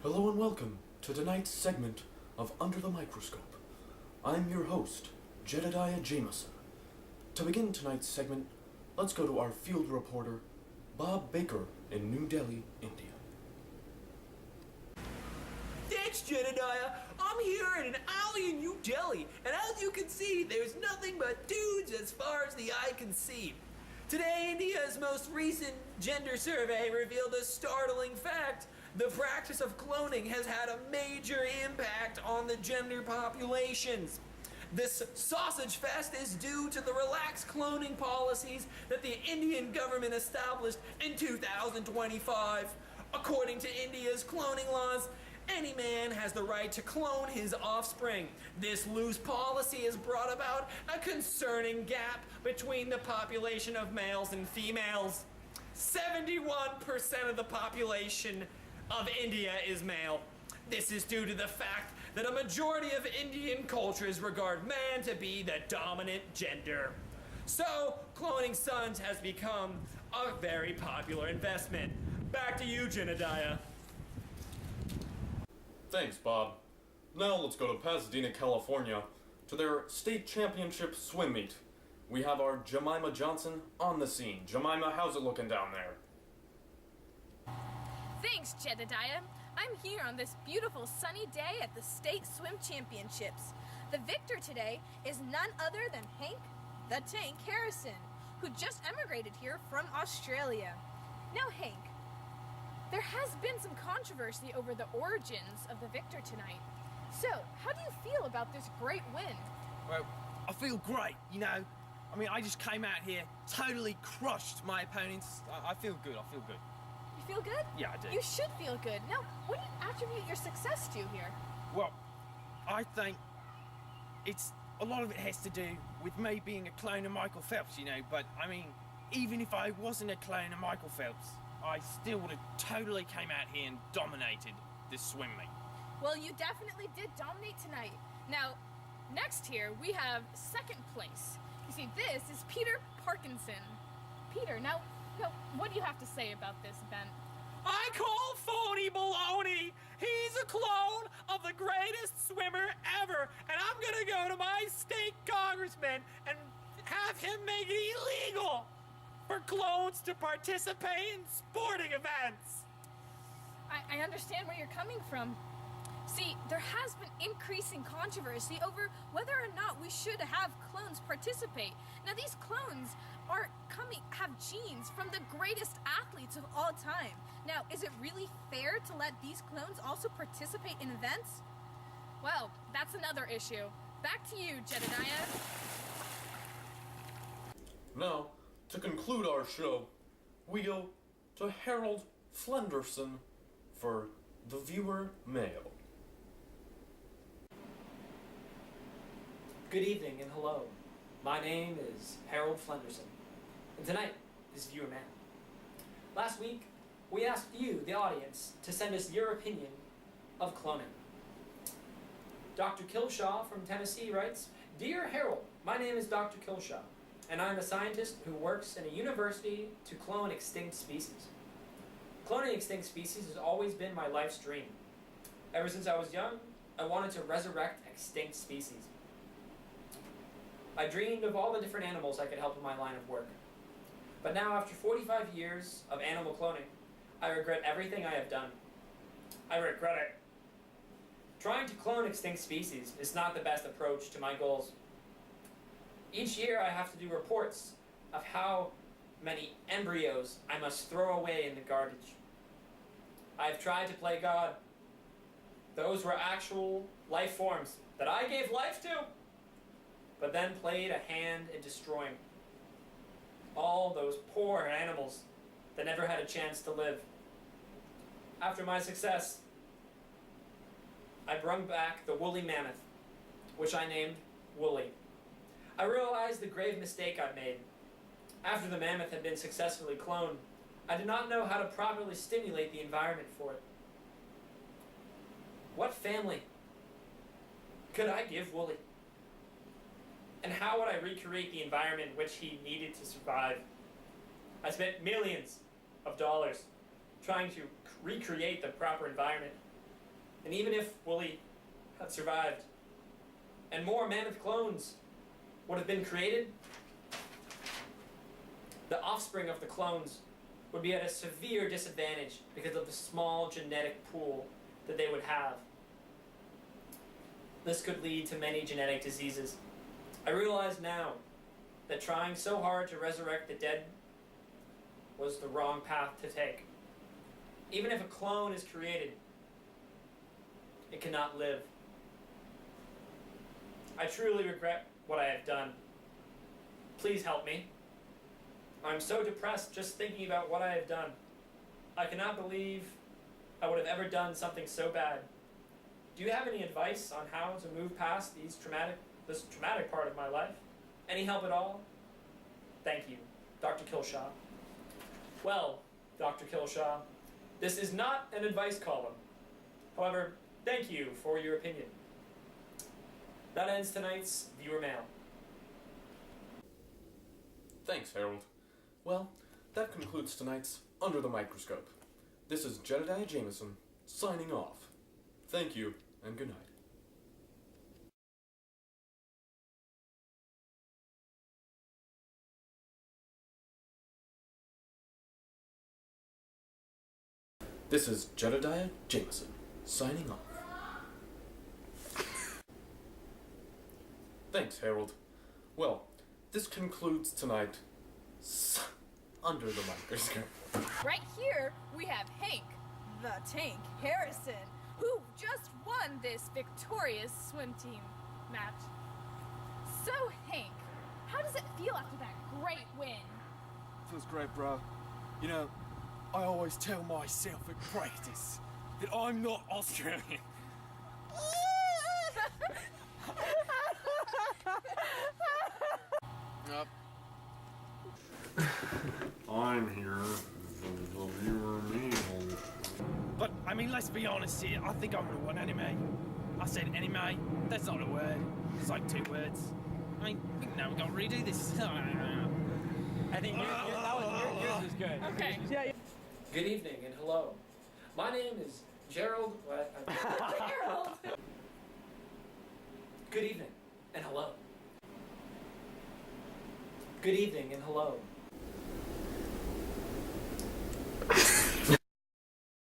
Hello and welcome to tonight's segment of Under the Microscope. I'm your host, Jedediah Jameson. To begin tonight's segment, let's go to our field reporter, Bob Baker in New Delhi, India. Thanks, Jedediah. I'm here in an alley in New Delhi, and as you can see, there's nothing but dudes as far as the eye can see. Today, India's most recent gender survey revealed a startling fact. The practice of cloning has had a major impact on the gender populations. This sausage fest is due to the relaxed cloning policies that the Indian government established in 2025. According to India's cloning laws, any man has the right to clone his offspring. This loose policy has brought about a concerning gap between the population of males and females. 71% of the population of India is male. This is due to the fact that a majority of Indian cultures regard man to be the dominant gender. So, cloning sons has become a very popular investment. Back to you, Jedediah. Thanks, Bob. Now let's go to Pasadena, California, to their state championship swim meet. We have our Jemima Johnson on the scene. Jemima, how's it looking down there? Thanks, Jedediah. I'm here on this beautiful sunny day at the State Swim Championships. The victor today is none other than Hank the Tank Harrison, who just emigrated here from Australia. Now, Hank, there has been some controversy over the origins of the victor tonight. So, how do you feel about this great win? Well, I feel great, you know. I mean, I just came out here, totally crushed my opponents. I feel good. You feel good? Yeah, I do. You should feel good. Now, what do you attribute your success to here? Well, I think a lot of it has to do with me being a clone of Michael Phelps, you know. But, I mean, even if I wasn't a clone of Michael Phelps, I still would have totally came out here and dominated this swim meet. Well, you definitely did dominate tonight. Now, next here, we have second place. You see, this is Peter Parkinson. Peter, now, what do you have to say about this event? I call phony baloney! He's a clone of the greatest swimmer ever, and I'm gonna go to my state congressman and have him make it illegal for clones to participate in sporting events. I understand where you're coming from. See, there has been increasing controversy over whether or not we should have clones participate. Now, these clones have genes from the greatest athletes of all time. Now, is it really fair to let these clones also participate in events? Well, that's another issue. Back to you, Jedediah. Now, to conclude our show, we go to Harold Flenderson for the Viewer Mail. Good evening and hello. My name is Harold Flenderson, and tonight is Viewer Mail. Last week, we asked you, the audience, to send us your opinion of cloning. Dr. Kilshaw from Tennessee writes, Dear Harold, my name is Dr. Kilshaw, and I'm a scientist who works in a university to clone extinct species. Cloning extinct species has always been my life's dream. Ever since I was young, I wanted to resurrect extinct species. I dreamed of all the different animals I could help in my line of work. But now, after 45 years of animal cloning, I regret everything I have done. I regret it. Trying to clone extinct species is not the best approach to my goals. Each year I have to do reports of how many embryos I must throw away in the garbage. I have tried to play God. Those were actual life forms that I gave life to, but then played a hand in destroying all those poor animals that never had a chance to live. After my success, I brought back the woolly mammoth, which I named Wooly. I realized the grave mistake I'd made. After the mammoth had been successfully cloned, I did not know how to properly stimulate the environment for it. What family could I give Wooly? And how would I recreate the environment in which he needed to survive? I spent millions of dollars trying to recreate the proper environment. And even if Wooly had survived, and more mammoth clones would have been created, the offspring of the clones would be at a severe disadvantage because of the small genetic pool that they would have. This could lead to many genetic diseases. I realize now that trying so hard to resurrect the dead was the wrong path to take. Even if a clone is created, it cannot live. I truly regret what I have done. Please help me. I'm so depressed just thinking about what I have done. I cannot believe I would have ever done something so bad. Do you have any advice on how to move past this traumatic part of my life? Any help at all? Thank you, Dr. Killshaw. Well, Dr. Killshaw, this is not an advice column. However, thank you for your opinion. That ends tonight's viewer mail. Thanks, Harold. Well, that concludes tonight's Under the Microscope. This is Jedediah Jameson, signing off. Thank you, and good night. This is Jedediah Jameson, signing off. Thanks, Harold. Well, this concludes tonight Under the Microscope. Right here, we have Hank, the Tank Harrison, who just won this victorious swim team match. So, Hank, how does it feel after that great win? Feels great, bro. You know, I always tell myself at practice that I'm not Australian. Yep. I'm here for the viewer meal. But, I mean, let's be honest here. I think I'm gonna win anyway. I said anime. That's not a word. It's like 2 words. I mean, now we gotta redo this. I think yours was good. Okay. Yeah. Good evening and hello. My name is Gerald. Harold! Good evening and hello. Good evening and hello.